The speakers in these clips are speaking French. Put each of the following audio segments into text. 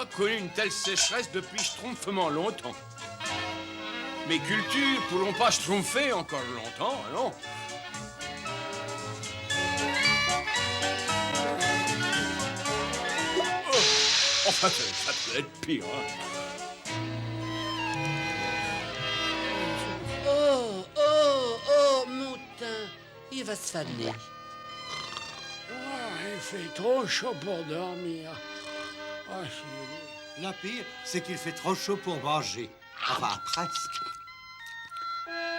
pas connu une telle sécheresse depuis schtroumpfement longtemps. Mes cultures pourront pas schtroumpfer encore longtemps, non? Oh, enfin, ça peut être pire, hein. Oh, Moutin, il va se faner. Il fait trop chaud pour dormir. Le pire, c'est qu'il fait trop chaud pour manger. Enfin, presque.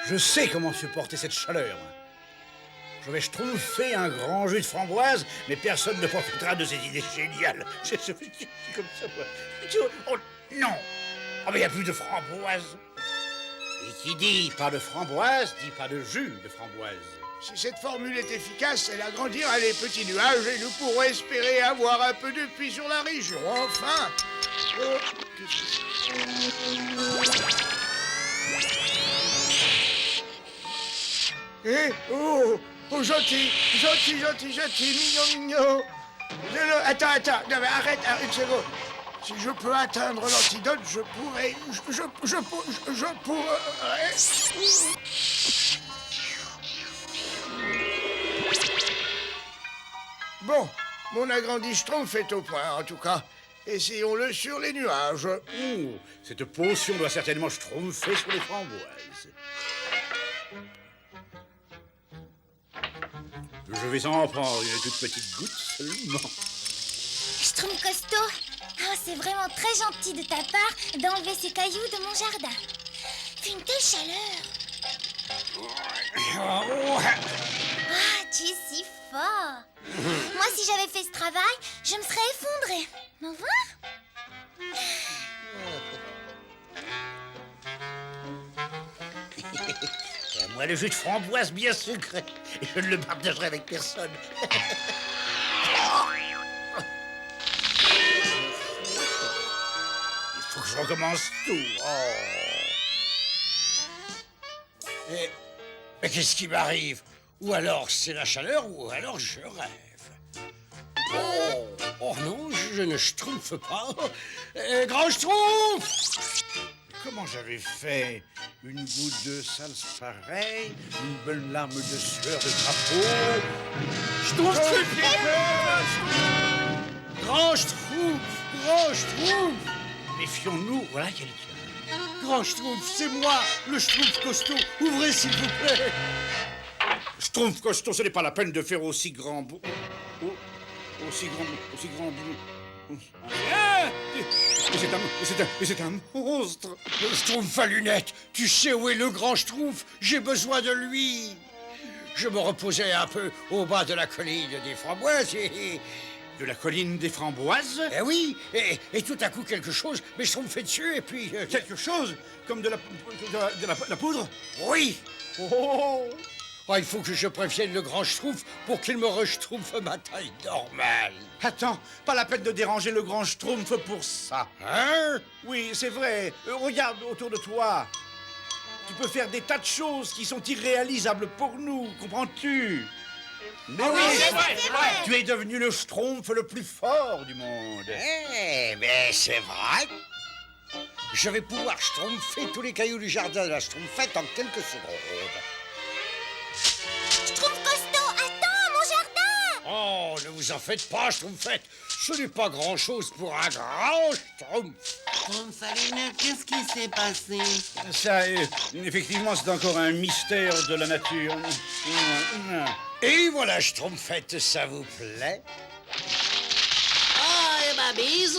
Je sais comment supporter cette chaleur. Je vais schtroumpfer un grand jus de framboise, mais personne ne profitera de ces idées géniales. C'est comme ça, moi. Oh, non. Oh, mais il n'y a plus de framboise. Et qui dit pas de framboise, dit pas de jus de framboise. Si cette formule est efficace, elle agrandira les petits nuages et nous pourrons espérer avoir un peu de pluie sur la région. Enfin. Gentil, mignon. Attends, non, mais arrête, une seconde. Si je peux atteindre l'antidote, je pourrais. Bon, mon agrandi schtroumpf est au point, en tout cas. Essayons-le sur les nuages. Oh, cette potion doit certainement schtroumpfer sur les framboises. Je vais en prendre une toute petite goutte seulement. Schtroumpf costaud, c'est vraiment très gentil de ta part d'enlever ces cailloux de mon jardin. Fait une telle chaleur. Tu es si fort. Moi, si j'avais fait ce travail, je me serais effondrée. Au revoir. Et à moi le jus de framboise bien sucré. Et je ne le partagerai avec personne. Il faut que je recommence tout. Mais qu'est-ce qui m'arrive? Ou alors c'est la chaleur, ou alors je rêve. Oh non, je ne schtroumpfe pas. Grand schtroumpf! Comment j'avais fait? Une goutte de salse pareille, une bonne larme de sueur de drapeau. Schtroumpf! Grand schtroumpf! Méfions-nous, voilà quelqu'un. Grand schtroumpf, c'est moi, le schtroumpf costaud. Ouvrez s'il vous plaît. Schtroumpf costaud, ce n'est pas la peine de faire aussi grand bout. Aussi grand bout. Mais c'est un monstre. Le schtroumpf à lunettes. Tu sais où est le grand schtroumpf? J'ai besoin de lui. Je me reposais un peu au bas de la colline des framboises et... De la colline des framboises? Eh oui, et tout à coup quelque chose m'est schtroumpfé dessus et puis... Quelque chose? Comme de la poudre? Oui. Oh, il faut que je prévienne le grand schtroumpf pour qu'il me reschtroumpfe ma taille normale. Attends, pas la peine de déranger le grand schtroumpf pour ça. Hein? Oui, c'est vrai. Regarde autour de toi. Tu peux faire des tas de choses qui sont irréalisables pour nous, comprends-tu? Mais oui, c'est vrai. Tu es devenu le schtroumpf le plus fort du monde. Mais c'est vrai. Je vais pouvoir schtroumpfer tous les cailloux du jardin de la schtroumpfette en quelques secondes. Schtroumpf costaud, attends, mon jardin! Oh, ne vous en faites pas, schtroumpfette. Ce n'est pas grand-chose pour un grand schtroumpf. Schtroumpf à lunettes, qu'est-ce qui s'est passé? Ça, effectivement, c'est encore un mystère de la nature. Et voilà, schtroumpfette, ça vous plaît? Oh, et ma bisou!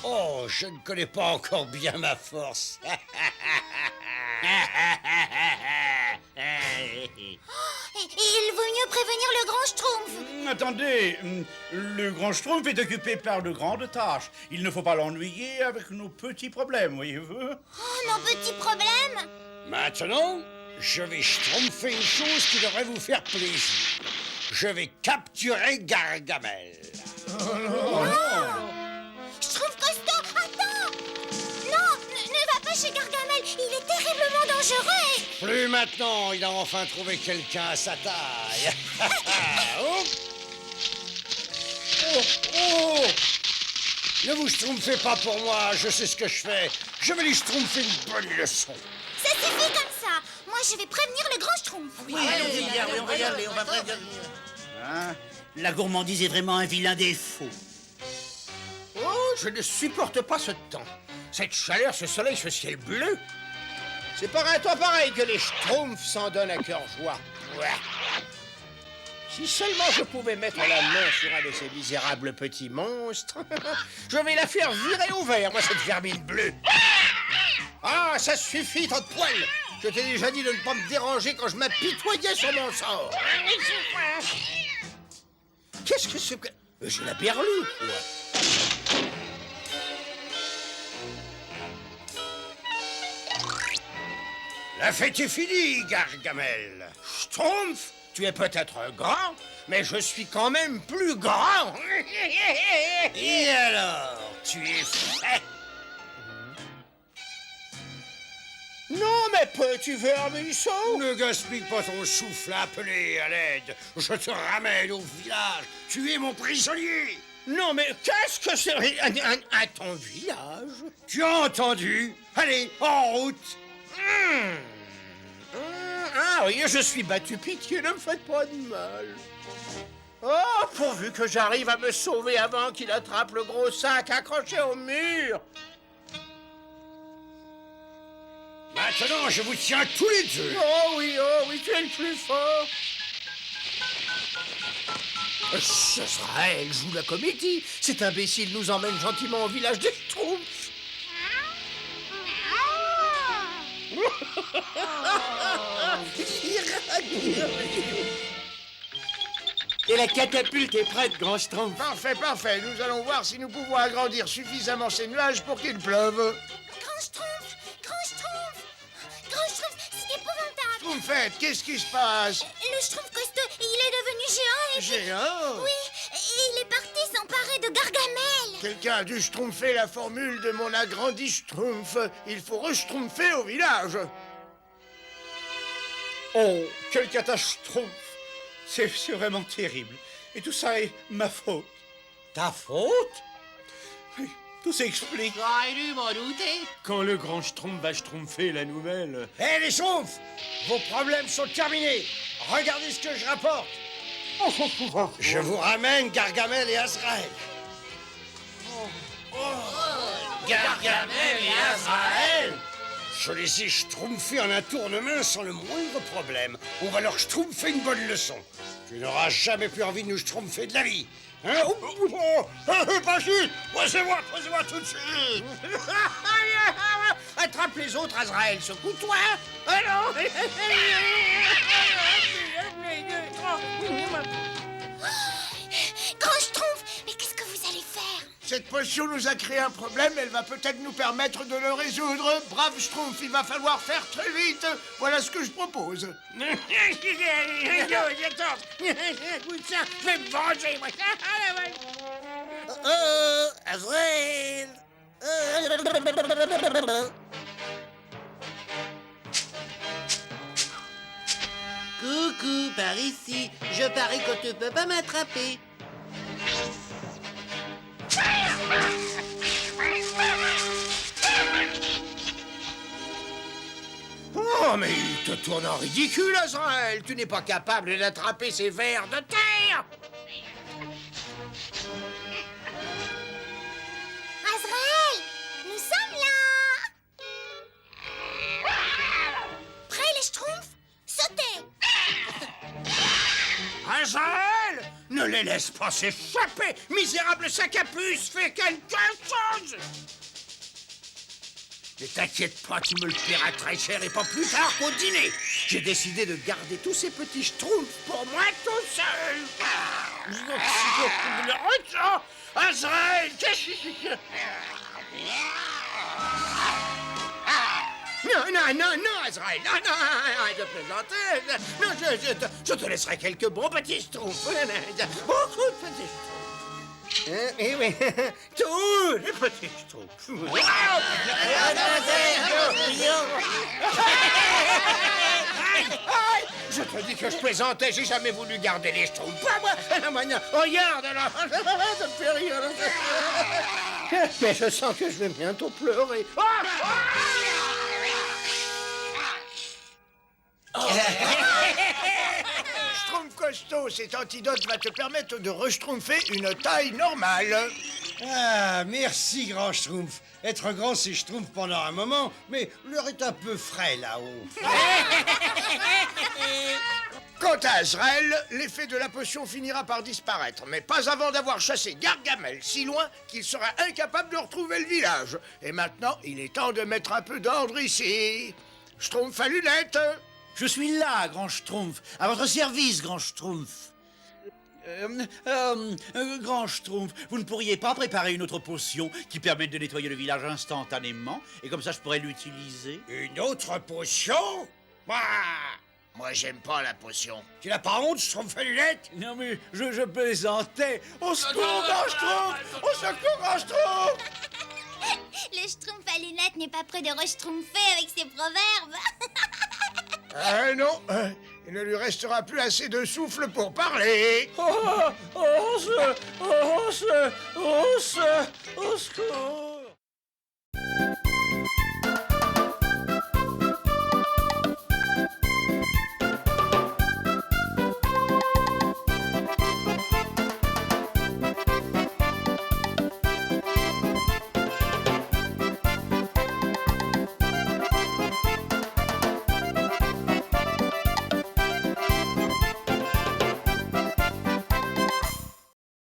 Oh, je ne connais pas encore bien ma force. Il vaut mieux prévenir le grand schtroumpf. Attendez, le grand schtroumpf est occupé par de grandes tâches. Il ne faut pas l'ennuyer avec nos petits problèmes, voyez-vous. Oh, nos petits problèmes. Maintenant, je vais schtroumpfer une chose qui devrait vous faire plaisir. Je vais capturer Gargamel. Schtroumpf costaud, attends! Non, ne va pas chez Gargamel, il est terriblement dangereux. Plus maintenant, il a enfin trouvé quelqu'un à sa taille. Oh. Ne vous schtroumpfez pas pour moi, je sais ce que je fais. Je vais lui schtroumpfer une bonne leçon. Ça suffit comme ça. Moi, je vais prévenir le grand Schtroumpf. Oui, allons-y, on va y aller, on va prévenir. Hein? La gourmandise est vraiment un vilain défaut. Oh, je ne supporte pas ce temps. Cette chaleur, ce soleil, ce ciel bleu. C'est par un temps pareil que les schtroumpfs s'en donnent à cœur joie. Ouais. Si seulement je pouvais mettre la main sur un de ces misérables petits monstres, je vais la faire virer au vert, moi, cette vermine bleue. Ah, ça suffit, tant de poils. Je t'ai déjà dit de ne pas me déranger quand je m'apitoyais sur mon sort. Qu'est-ce que c'est que... J'ai la berlue, quoi. La fête est finie, Gargamel. Schtroumpf, tu es peut-être grand, mais je suis quand même plus grand. Et alors, tu es fait? Non, mais petit vermisseau! Ne gaspille pas ton souffle à appeler à l'aide. Je te ramène au village. Tu es mon prisonnier. Non, mais qu'est-ce que c'est à ton village? Tu as entendu? Allez, en route! Ah oui, je suis battu, pitié, ne me faites pas de mal. Oh, pourvu que j'arrive à me sauver avant qu'il attrape le gros sac accroché au mur. Maintenant, je vous tiens tous les deux. Oh oui, tu es le plus fort. Azraël joue la comédie. Cet imbécile nous emmène gentiment au village des Schtroumpfs. Et la catapulte est prête, grand Schtroumpf. Parfait, parfait. Nous allons voir si nous pouvons agrandir suffisamment ces nuages pour qu'il pleuve. Grand Schtroumpf, grand Schtroumpf, grand Schtroumpf, c'est épouvantable. Schtroumpfette, qu'est-ce qui se passe? Le Schtroumpf costaud, il est devenu géant et... Géant? Oui, et il est parti s'emparer de Gargamel. Quelqu'un a dû schtroumpfer la formule de mon agrandi Schtroumpf. Il faut re-schtroumpfer au village. Oh, quel catastrophe! C'est vraiment terrible. Et tout ça est ma faute. Ta faute? Oui, tout s'explique. J'aurais dû m'en douter. Quand le grand Schtroumpf va schtroumpfer la nouvelle... Hé, les Schtroumpfs! Vos problèmes sont terminés. Regardez ce que je rapporte. Je vous ramène Gargamel et Azraël. Gargamel et Azraël? Je les ai schtroumpfés en un tournement sans le moindre problème. On va leur schtroumpfer une bonne leçon. Tu n'auras jamais plus envie de nous schtroumpfer de la vie. Hein? Pas suite! Posez-moi tout de suite! Attrape les autres, Azraël, secoue-toi! Alors! Grand Schtroumpf, mais qu'est-ce que vous allez faire? Cette potion nous a créé un problème, elle va peut-être nous permettre de le résoudre. Brave Schtroumpf, il va falloir faire très vite. Voilà ce que je propose. Je vais me venger, moi! Azraël! Coucou, par ici. Je parie qu'on ne peut pas m'attraper. Oh, mais il te tourne en ridicule, Azraël! Tu n'es pas capable d'attraper ces vers de terre! Azraël, nous sommes là. Prêts les Schtroumpfs? Sautez! Azraël! Ne les laisse pas s'échapper! Misérable sac à puce, fais quelque chose! Ne t'inquiète pas, tu me le paieras très cher et pas plus tard qu'au dîner. J'ai décidé de garder tous ces petits schtroumpfs pour moi tout seul. Azraël, qu'est-ce que... Non, Azraël, non, arrête de plaisanter. Non, je te laisserai quelques bons petits schtroumpfs. Beaucoup de petits schtroumpfs. Eh oui, tous les petits schtroumpfs. Je te dis que je plaisantais, j'ai jamais voulu garder les schtroumpfs. Pas moi. Regarde là, ça me fait rire. Mais je sens que je vais bientôt pleurer. Schtroumpf costaud, cet antidote va te permettre de reschtroumpfer une taille normale. Ah, merci, grand Schtroumpf. Être grand, c'est Schtroumpf pendant un moment, mais l'heure est un peu frais là-haut. Quant à Azrael, l'effet de la potion finira par disparaître, mais pas avant d'avoir chassé Gargamel si loin qu'il sera incapable de retrouver le village. Et maintenant, il est temps de mettre un peu d'ordre ici. Schtroumpf à lunettes. Je suis là, grand Schtroumpf. À votre service, grand Schtroumpf. Grand Schtroumpf, vous ne pourriez pas préparer une autre potion qui permette de nettoyer le village instantanément, et comme ça je pourrais l'utiliser? Une autre potion? Bah, Moi, j'aime pas la potion. tu n'as pas honte, Schtroumpf à lunettes? Non mais, je plaisantais. Au secours, grand Schtroumpf! Au secours, grand Schtroumpf! Le Schtroumpf à lunettes n'est pas prêt de reschtroumpfer avec ses proverbes. Ah non, il ne lui restera plus assez de souffle pour parler. Au secours!